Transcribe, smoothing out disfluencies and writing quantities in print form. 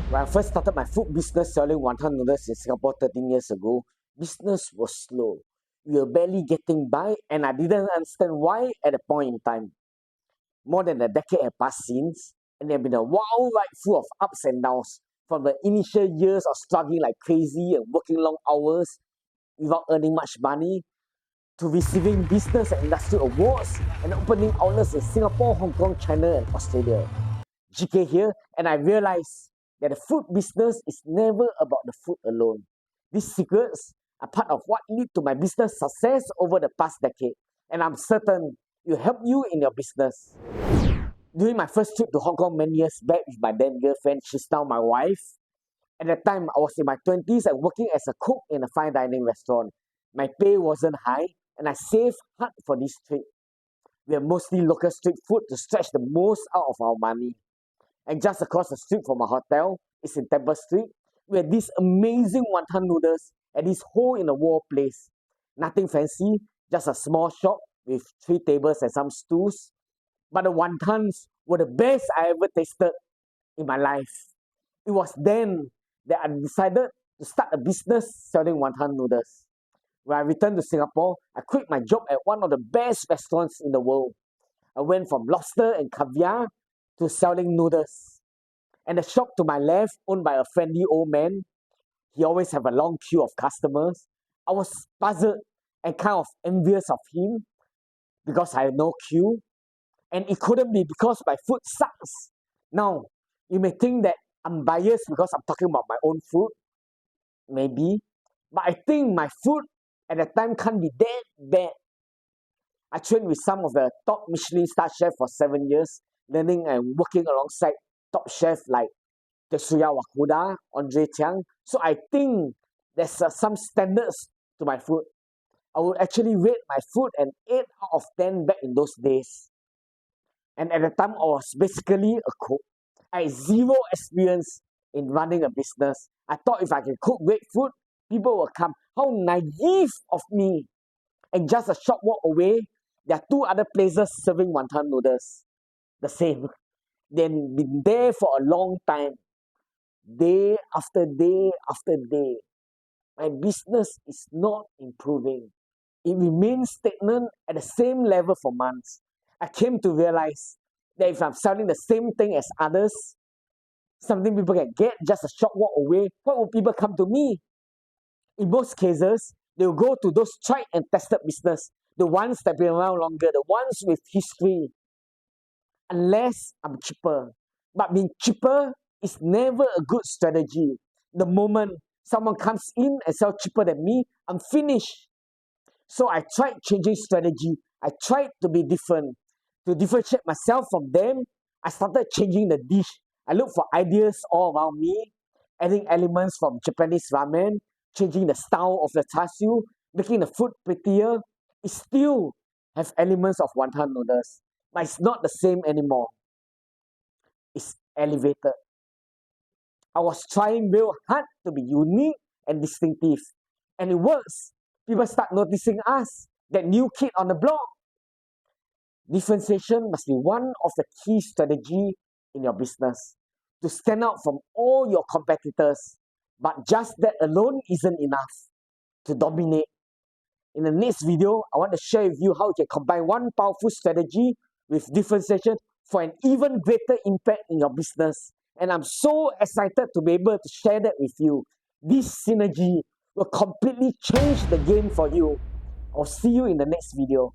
When I first started my food business selling wonton noodles in Singapore 13 years ago, business was slow. We were barely getting by, and I didn't understand why at a point in time. More than a decade had passed since, and there had been a wild ride full of ups and downs, from the initial years of struggling like crazy and working long hours without earning much money, to receiving business and industry awards and opening outlets in Singapore, Hong Kong, China, and Australia. GK here, and I realized that the food business is never about the food alone. These secrets are part of what lead to my business success over the past decade, and I'm certain it will help you in your business. During my first trip to Hong Kong many years back with my then girlfriend, she's now my wife. At that time, I was in my 20s and working as a cook in a fine dining restaurant. My pay wasn't high, and I saved hard for this trip. We have mostly local street food to stretch the most out of our money. And just across the street from our hotel, it's in Temple Street, we had these amazing wonton noodles at this hole-in-the-wall place. Nothing fancy, just a small shop with 3 tables and some stools. But the wontons were the best I ever tasted in my life. It was then that I decided to start a business selling wonton noodles. When I returned to Singapore, I quit my job at one of the best restaurants in the world. I went from lobster and caviar to selling noodles. And the shop to my left, owned by a friendly old man, he always have a long queue of customers. I was puzzled and kind of envious of him because I had no queue. And it couldn't be because my food sucks. Now, you may think that I'm biased because I'm talking about my own food. Maybe. But I think my food at that time can't be that bad. I trained with some of the top Michelin star chefs for 7 years, learning and working alongside top chefs like Tetsuya Wakuda, Andre Chiang. So I think there's some standards to my food. I would actually rate my food an 8 out of 10 back in those days. And at the time, I was basically a cook. I had zero experience in running a business. I thought if I can cook great food, people will come. How naive of me. And just a short walk away, there are 2 other places serving wonton noodles. The same. They've been there for a long time. Day after day after day. My business is not improving. It remains stagnant at the same level for months. I came to realize that if I'm selling the same thing as others, something people can get just a short walk away, why would people come to me? In most cases, they will go to those tried and tested business, the ones that have been around longer, the ones with history. Unless I'm cheaper. But being cheaper is never a good strategy. The moment someone comes in and sells cheaper than me, I'm finished. So I tried changing strategy. I tried to be different. To differentiate myself from them, I started changing the dish. I looked for ideas all around me, adding elements from Japanese ramen, changing the style of the char siu, making the food prettier. It still has elements of wonton noodles, but it's not the same anymore. It's elevated. I was trying real hard to be unique and distinctive, and it works. People start noticing us, that new kid on the block. Differentiation must be one of the key strategies in your business to stand out from all your competitors. But just that alone isn't enough to dominate. In the next video, I want to share with you how you can combine one powerful strategy with differentiation for an even greater impact in your business. And I'm so excited to be able to share that with you. This synergy will completely change the game for you. I'll see you in the next video.